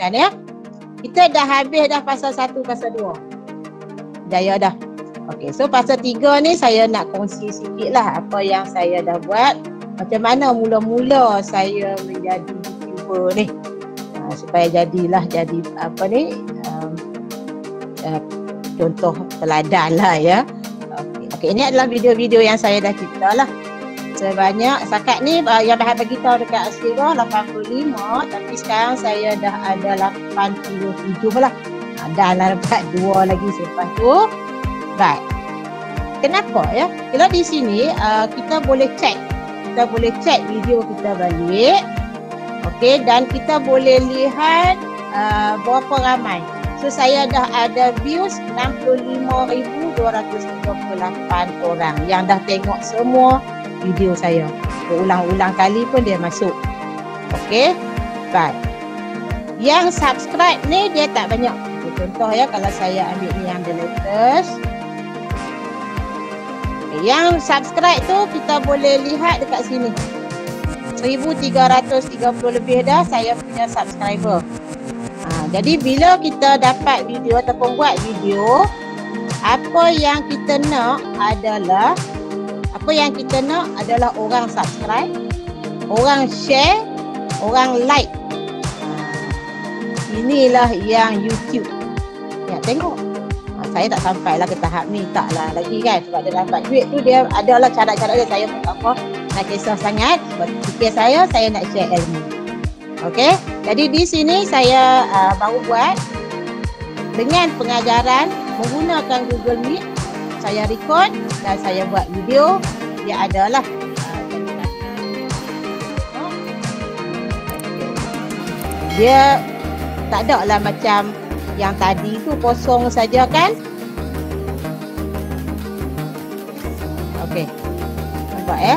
kawan-kawan ya. Kita dah habis dah pasal 1, pasal 2. Jaya dah. Okey, so pasal 3 ni saya nak kongsi sikit lah apa yang saya dah buat. Macam mana mula-mula saya menjadi YouTuber ni. Supaya jadi apa ni, contoh teladan lah ya. Okey, ini adalah video-video yang saya dah cipta lah. Sebanyak setakat ni yang dah bagi tahu dekat Askira 85, tapi sekarang saya dah ada 87 lah. Dah lah dapat 2 lagi selepas tu. Baik. Kenapa ya? Kalau di sini kita boleh check video kita balik. Okey, dan kita boleh lihat berapa ramai. So saya dah ada views 65,238 orang yang dah tengok semua video saya. Berulang-ulang kali pun dia masuk. Okey. Baik. Yang subscribe ni dia tak banyak. Contoh ya, kalau saya ambil ni yang the latest. Yang subscribe tu kita boleh lihat dekat sini. 1,330 lebih dah saya punya subscriber. Jadi bila kita dapat video ataupun buat video, apa yang kita nak adalah orang subscribe, orang share, orang like. Inilah yang YouTube. Ya, tengok. Saya tak sampai lah ke tahap ni, taklah lagi kan. Sebab dia dapat duit tu, dia adalah cara-cara dia. Saya pun tak apa nak kisah sangat. Sebab fikir saya nak share ilmu. Okey, jadi di sini saya baru buat dengan pengajaran menggunakan Google Meet. Saya record dan saya buat video. Dia adalah dia tak ada lah macam yang tadi tu kosong saja kan. Okey, nampak ya,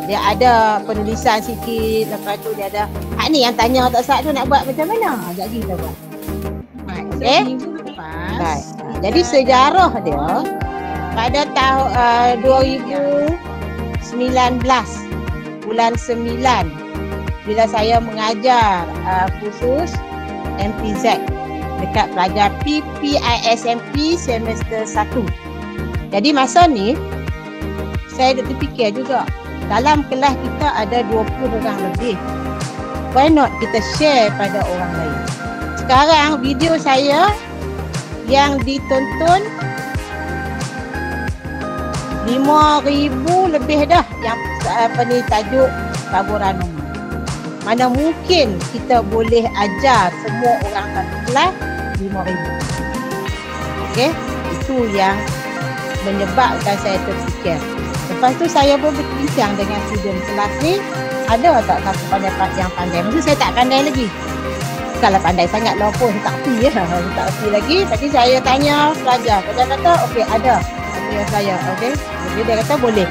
dia ada penulisan sikit. Lepas tu dia ada ni yang tanya tak sat tu nak buat macam mana. Jadi kita buat. Okey. Baik. Jadi sejarah dia pada tahun 2019 bulan 9 bila saya mengajar khusus MPZ dekat pelajar PPISMP semester 1. Jadi masa ni saya terfikir juga, dalam kelas kita ada 20 orang lebih. Why not kita share pada orang lain? Sekarang video saya yang ditonton 5,000 lebih dah, yang tajuk taburan nombor. Mana mungkin kita boleh ajar semua orang satu kelas 5,000. Okey, itu yang menyebabkan saya terfikir. Lepas tu saya pun berbincang dengan student kelas ni, ada tak satu yang pandai. Maksud saya tak pandai lagi. Kalau pandai sangat lah pun tak pi ya. Tak pi lagi. Tapi saya tanya pelajar. Pelajar kata okey ada. Tanya saya, okey. Jadi dia kata boleh.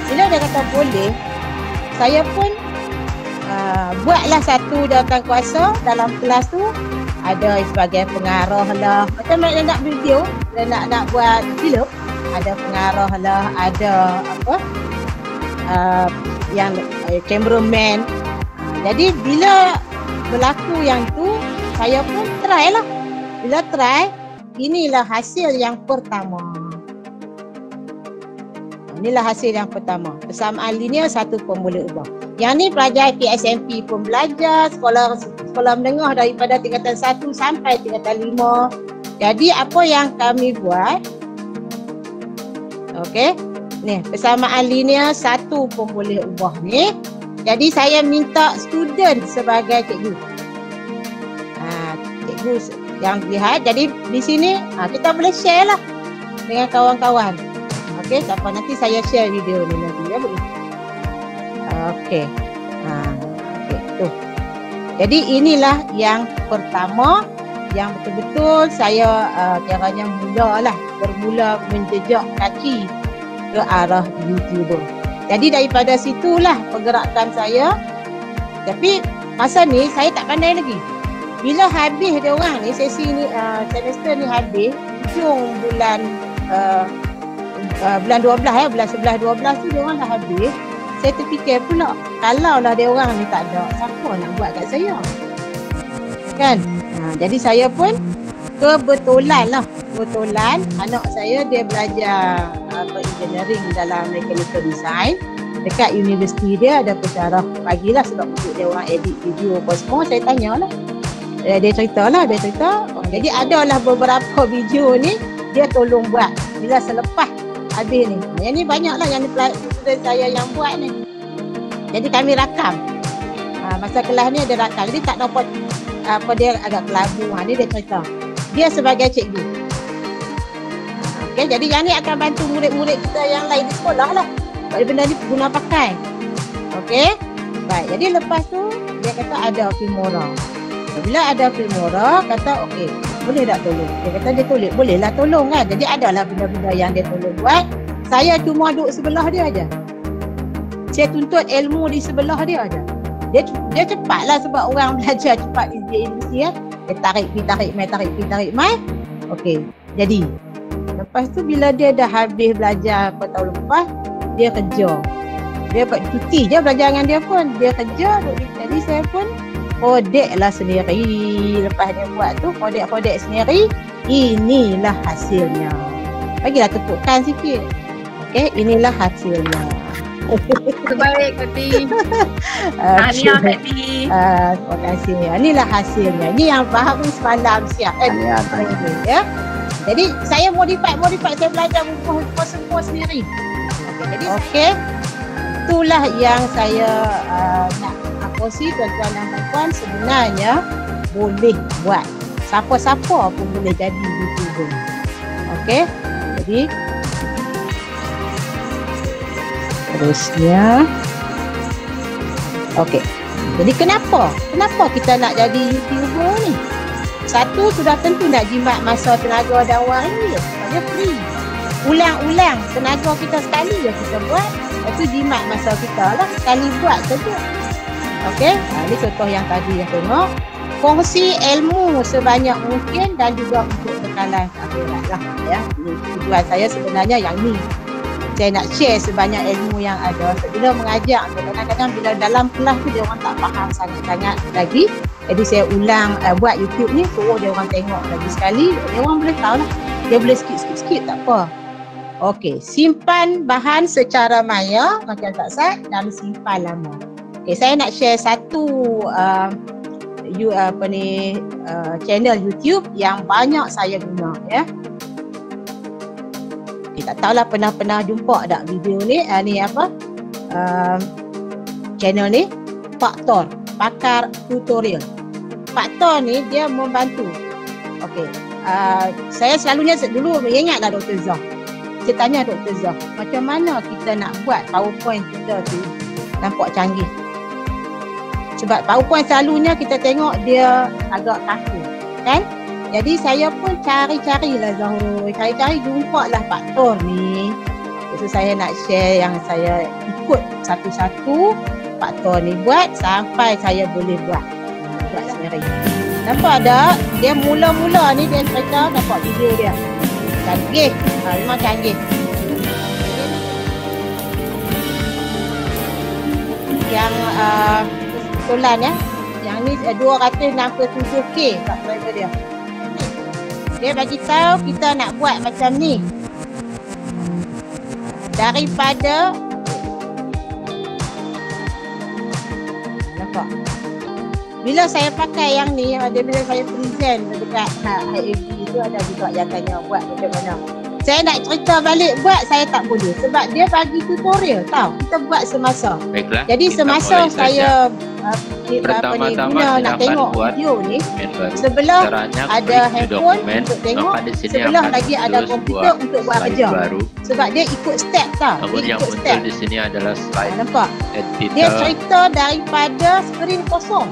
Bila dia kata boleh, saya pun buatlah satu jawatan kuasa dalam kelas tu. Ada sebagai pengarah lah. Macam mana nak video, nak buat filem, ada pengarah lah, ada apa? Yang cameraman. Jadi bila berlaku yang tu, saya pun try lah. Bila try, inilah hasil yang pertama. Inilah hasil yang pertama. Persamaan linear satu pun boleh ubah. Yang ni pelajar PSMP pun belajar, sekolah menengah daripada tingkatan 1 sampai tingkatan 5. Jadi apa yang kami buat, okey, ni persamaan linear satu pun boleh ubah ni. Jadi saya minta student sebagai cikgu. Cikgu yang lihat. Jadi di sini kita boleh share lah dengan kawan-kawan. Okey, siapa nanti saya share video ni nanti ya boleh. Okey. Okey tu. Jadi inilah yang pertama yang betul-betul saya kiranya bermula menjejak kaki ke arah YouTuber. Jadi daripada situlah pergerakan saya. Tapi masa ni saya tak pandai lagi. Bila habis dia orang ni, sesi ni semester ni habis hujung bulan 12 ya, bulan 11 12 tu dia orang dah habis. Saya terfikir pula, kalaulah dia orang ni tak ada, siapa nak buat kat saya? kan. Jadi saya pun kebetulan anak saya dia belajar engineering dalam mechanical design dekat universiti dia, ada pensyarah pagilah sebab untuk dia orang edit video apa semua. Saya tanyalah, dia cerita. Jadi adalah beberapa video ni dia tolong buat bila selepas habis ni. Yang ni banyaklah yang student saya yang buat ni. Jadi kami rakam. Masa kelas ni ada rakam. Jadi tak dapat apa dia agak kelabu. Ni dia cerita. Dia sebagai cikgu. Okey, jadi yang ni akan bantu murid-murid kita yang lain di sekolah lah. Benda ni guna pakai. Okey. Baik, jadi lepas tu dia kata ada Filmora. Bila ada Filmora, kata okey, boleh tak tolong? Dia kata dia tolong. Bolehlah tolong kan. Jadi adalah benda-benda yang dia tolong buat. Saya cuma duduk sebelah dia aja. Saya tuntut ilmu di sebelah dia aja. Dia cepatlah sebab orang belajar cepat di universiti ya. Dia tarik mai. Okey. Jadi lepas tu bila dia dah habis belajar apa tahun lepas, dia kerja. Dia buat cuti je belajar dengan dia pun. Dia kerja. Jadi saya pun kodek lah sendiri. Lepas dia buat tu kodek sendiri. Inilah hasilnya. Bagilah tepukan sikit. Okey, inilah hasilnya. Terbaik Kak Ti. Tahniah Kak Ti. Terima kasih. Inilah hasilnya. Ini yang baru semalam siap. Ya. Jadi saya modify saya belajar buku semua sendiri. Okey. Itulah yang saya nak kongsi tuan-tuan dan puan, sebenarnya boleh buat. Siapa-siapa pun boleh jadi YouTuber. Okey. Jadi terusnya. Okey. Jadi kenapa kita nak jadi YouTuber ni? Satu, sudah tentu nak jimat masa, tenaga dan wang ni. Dia free. Ulang-ulang tenaga kita sekali je kita buat. Lepas tu jimat masa kita lah. Sekali buat saja. Okey. Ini contoh yang tadi yang tengok. Kongsi ilmu sebanyak mungkin dan juga untuk bekalan akhirat lah. Ya. Ini tujuan saya sebenarnya yang ni. Saya nak share sebanyak ilmu yang ada. Bila mengajar, kadang-kadang bila dalam kelas tu dia orang tak faham sangat-sangat lagi. Jadi saya ulang buat YouTube ni, suruh dia orang tengok lagi sekali. Dia orang boleh tahu lah. Dia boleh skip tak apa. Okey, simpan bahan secara maya macam tak sat dan simpan lama. Okey, saya nak share satu channel YouTube yang banyak saya guna ya. Tak tahulah pernah jumpa tak video ni. Ni apa? Channel ni Pak Tor, pakar tutorial. Pak Tor ni dia membantu. Okey. Saya selalunya dulu ingatlah Dr. Zah. Saya tanya Dr. Zah, macam mana kita nak buat PowerPoint kita tu nampak canggih? Sebab PowerPoint selalunya kita tengok dia agak kaku, kan? Jadi saya pun cari-carilah Zahul. Cari-cari jumpalah Pak Tor ni. So saya nak share yang saya ikut satu-satu Pak Tor ni buat sampai saya boleh buat sendiri. Nampak tak? Dia mula-mula ni dia cerita, nampak video dia. Canggih. Memang canggih. Yang kebetulan ya. Yang ni 267K subscriber dia. Dia bagi tahu kita nak buat macam ni. Daripada nampak. Bila saya pakai yang ni, bila saya present dekat IFB tu ada juga yang tanya buat macam mana. Saya nak cerita balik buat, saya tak boleh sebab dia bagi tutorial tahu. Kita buat semasa. Baiklah. Jadi semasa saya pertama-tama nak tengok video ni, sebelah ada handphone untuk tengok, sebelah lagi ada komputer untuk buat kerja. Sebab dia ikut step tau. Namun yang muncul di sini adalah slide. Nampak? Dia cerita daripada skrin kosong.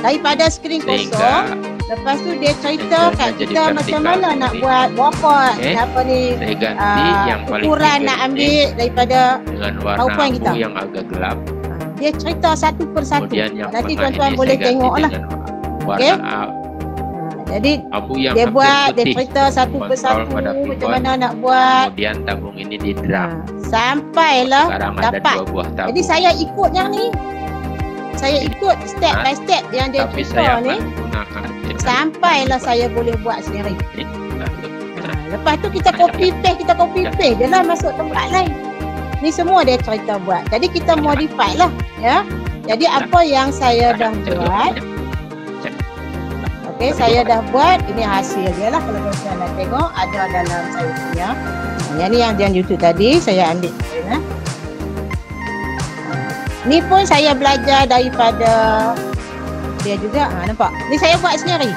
Daripada skrin kosong. Lepas tu dia cerita kat kita macam mana nak buat berapa apa ni ukuran nak ambil daripada PowerPoint kita. Yang agak gelap. Dia cerita satu persatu. Nanti tuan-tuan boleh tengok lah. Okay? Jadi dia buat, dia cerita satu persatu macam mana nak buat. Kemudian tabung ini di drum. Sampailah dapat. Jadi saya ikut yang ni. Saya ikut step by step yang dia Tapi cerita saya ni. akan gunakan channel Sampailah saya boleh buat sendiri. ini. Lepas tu kita copy paste je lah masuk tempat lain. Ni semua dia cerita buat. Jadi kita modify lah, ya. Jadi apa yang saya dah buat, okey, saya dah buat, ini hasil dia lah. Kalau tuan nak tengok, ada dalam saya punya. Yang ni yang YouTube tadi, saya ambil. Ya. Ni pun saya belajar daripada dia juga. Nampak? Ni saya buat sendiri.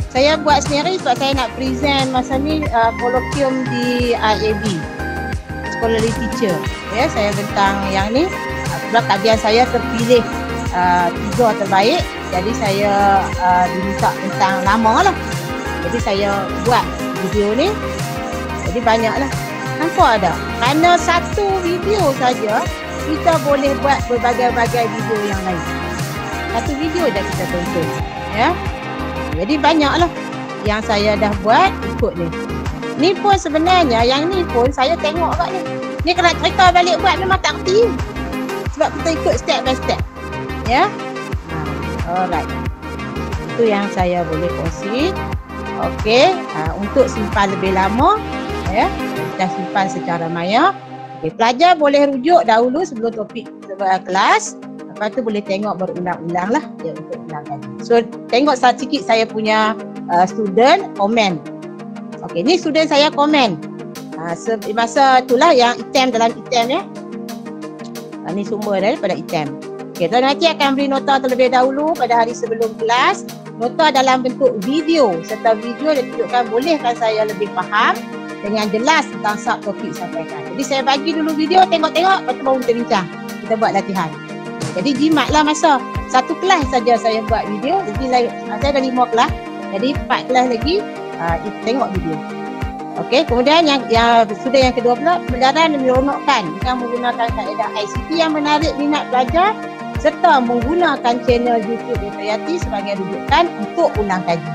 Saya buat sendiri sebab saya nak present masa ni kolloquium di IAB, Scholarly Teacher. Ya, saya bentang yang ni. Sebab kajian saya terpilih 3 terbaik. Jadi saya diminta tentang nama lah. Jadi saya buat video ni. Jadi banyaklah. Nampak tak? Kerana satu video saja kita boleh buat berbagai-bagai video yang lain. Satu video dah kita tonton. Ya. Jadi banyaklah yang saya dah buat ikut ni. Ni pun sebenarnya yang ni pun saya tengok kat ni. Ni kena cerita balik buat memang tak kerti. Sebab kita ikut step by step. Ya. Alright. Itu yang saya boleh kongsi. Okey, untuk simpan lebih lama, ya. Kita simpan secara maya. Okey, pelajar boleh rujuk dahulu sebelum topik kelas. Lepas tu boleh tengok berulang-ulang lah ya, untuk ulangkan. So tengok sikit saya punya student komen. Okey, ni student saya komen. Masa itulah yang item dalam item ya. Ni sumber daripada item. Okey, tuan nanti akan beri nota terlebih dahulu pada hari sebelum kelas. Nota dalam bentuk video. Serta video dia tunjukkan bolehkan saya lebih faham dengan jelas tentang subtopik sampaikan. Jadi saya bagi dulu video, tengok-tengok, lepas tu baru kita bincang. Kita buat latihan. Jadi jimatlah masa. Satu kelas saja saya buat video. Jadi saya ada 5 kelas. Jadi 4 kelas lagi tengok video. Okey, kemudian yang sudah yang kedua pula, pembelajaran yang menyeronokkan dengan menggunakan kaedah ICT yang menarik minat pelajar serta menggunakan channel YouTube Dayati sebagai rujukan untuk ulang kaji.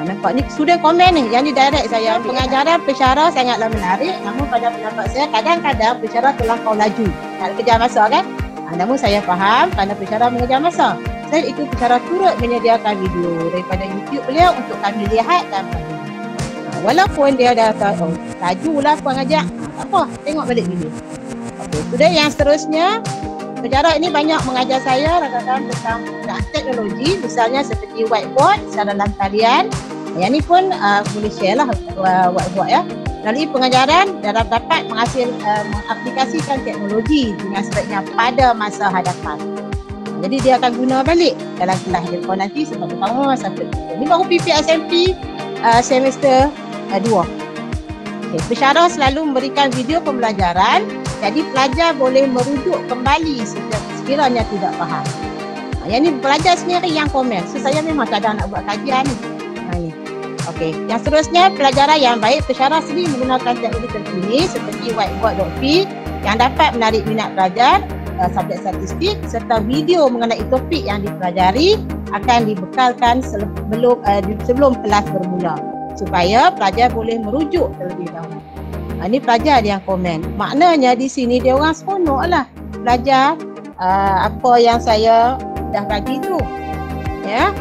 Nampak ni student komen ni, yang ni direct saya. Pengajaran pensyarah sangatlah menarik, namun pada pendapat saya kadang-kadang pensyarah terlampau laju. Nak kejar masa kan? Namun saya faham kerana pensyarah mengejar masa. Saya ikut pensyarah turut menyediakan video daripada YouTube beliau untuk kami lihat dan walaupun dia dah lajulah puan ajak, tak apa, tengok balik video. Okey, sudah yang seterusnya, pensyarah ini banyak mengajar saya kadang-kadang tentang penggunaan teknologi, misalnya seperti whiteboard secara dalam talian. Yang ni pun boleh share lah whiteboard ya. Melalui pengajaran dapat mengaplikasikan teknologi dengan sebaiknya pada masa hadapan. Jadi dia akan guna balik dalam kelas dia nanti sebab pertama masa kedua. Ini baru PPSMP semester 2. Okay, pensyarah selalu memberikan video pembelajaran, jadi pelajar boleh merujuk kembali sekiranya tidak faham. Yang ni pelajar sendiri yang komen. So saya memang kadang nak buat kajian ni. Ni. Okey, yang seterusnya pelajaran yang baik, pensyarah sendiri menggunakan teknologi terkini seperti whiteboard.p yang dapat menarik minat pelajar, subjek statistik serta video mengenai topik yang dipelajari akan dibekalkan sebelum kelas bermula supaya pelajar boleh merujuk terlebih dahulu. Ini pelajar yang komen. Maknanya di sini dia orang seronok lah belajar apa yang saya dah bagi tu. Ya.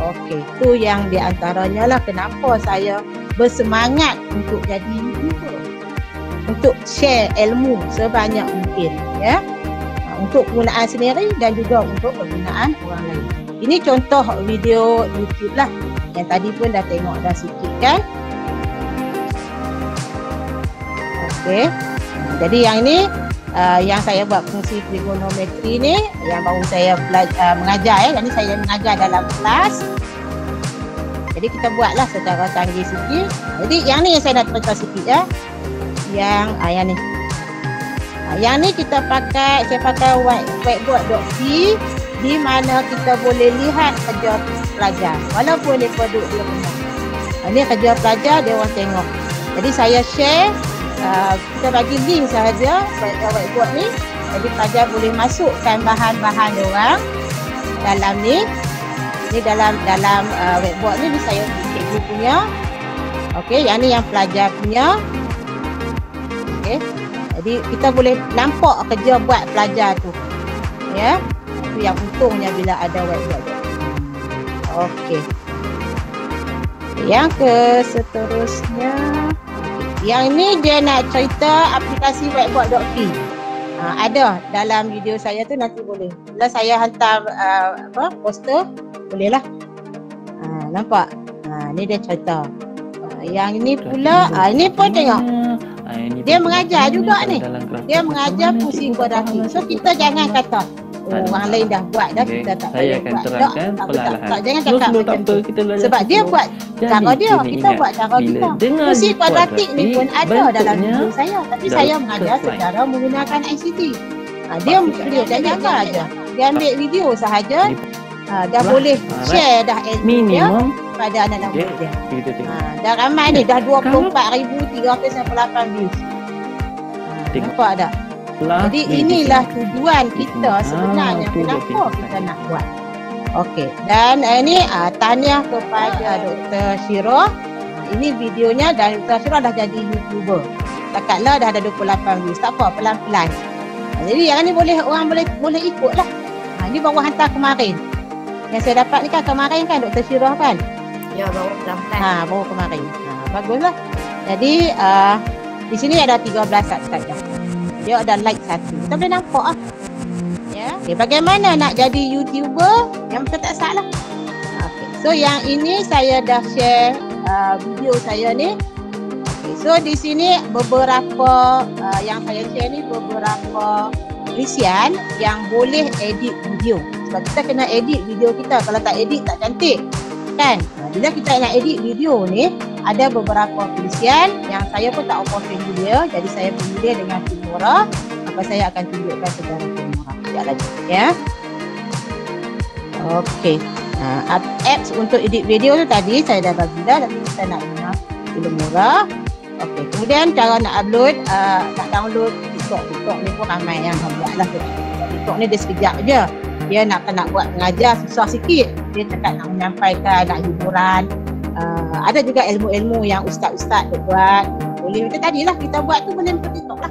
Okey, tu yang di antaranya lah kenapa saya bersemangat untuk jadi YouTuber. Untuk share ilmu sebanyak mungkin, ya. Untuk penggunaan sendiri dan juga untuk penggunaan orang lain. Ini contoh video YouTube lah. Yang tadi pun dah tengok dah sikit kan. Okey. Jadi yang ni yang saya buat fungsi trigonometri ni yang baru saya mengajar ya. Jadi saya mengajar dalam kelas. Jadi kita buatlah secara canggih sikit. Jadi yang ni yang saya nak cerita sikit ya. Yang ni. Yang ni saya pakai whiteboard.p di mana kita boleh lihat kerja pelajar walaupun dia duduk di rumah. Ini kerja pelajar dia orang tengok. Jadi saya share, kita bagi link sahaja whiteboard ni. Jadi pelajar boleh masukkan bahan-bahan dia orang dalam ni. Ni dalam whiteboard ni saya cikgu punya. Okey, yang ni yang pelajar punya. Okey. Jadi kita boleh nampak kerja buat pelajar tu. Ya, itu yang untungnya bila ada whiteboard. Okey. Yang ke seterusnya, yang ni dia nak cerita aplikasi whiteboard.p. Ada dalam video saya tu, nanti boleh. Bila saya hantar poster, bolehlah. Nampak? Ni dia cerita. Yang ni pula, ni pun tengok. Dia mengajar juga ni. Dia mengajar pusing kuadratik. So kita jangan kata orang lain dah buat dah, kita tak boleh buat. Saya akan terangkan perlahan. Jangan cakap macam tu. Sebab dia buat cara dia, kita buat cara kita. Pusing kuadratik ni pun ada dalam video saya. Tapi saya mengajar secara menggunakan ICT. Dia jangan aja. Dia ambil video sahaja. Dah boleh share dah ilmu dia pada anak-anak murid dia. Dah ramai ni, dah 24,398 views. Nampak tak? Jadi inilah tujuan kita sebenarnya, kenapa kita nak buat. Okey, dan ini tahniah kepada Dr. Syirah. Ini videonya dan Dr. Syirah dah jadi YouTuber. Takatlah dah ada 28 views. Tak apa, pelan-pelan. Jadi yang ni orang boleh ikut lah. Ini baru hantar kemarin. Yang saya dapat ni kan kemarin kan Dr. Syirah kan? Ya, baru pelan-pelan. Baru kemarin. Baguslah. Jadi di sini ada 13 subscribe dah. Dia ada like 1. Kita boleh nampak ah. Ya. Okay, bagaimana nak jadi YouTuber? Yang betul tak salah. Okay. So yang ini saya dah share video saya ni. Okay. So di sini beberapa yang saya share ni beberapa isian yang boleh edit video. Sebab kita kena edit video kita. Kalau tak edit tak cantik. Kan? Bila kita nak edit video ni, ada beberapa tulisan yang saya pun tak open dia, jadi saya pilih dia dengan Filmora. Maka saya akan tunjukkan secara Filmora. Sekejap lagi ya. Okey. Apps untuk edit video tu tadi saya dah bagi dah, tapi kita nak guna Filmora. Okey, kemudian cara nak upload, nak download TikTok. TikTok ni pun ramai yang buat lah. TikTok ni dia sekejap je. Dia nak buat mengajar susah sikit. Dia cakap nak menyampaikan, nak hiburan. Ada juga ilmu-ilmu yang ustaz-ustaz buat. Boleh macam tadi lah kita buat tu, boleh untuk TikTok lah.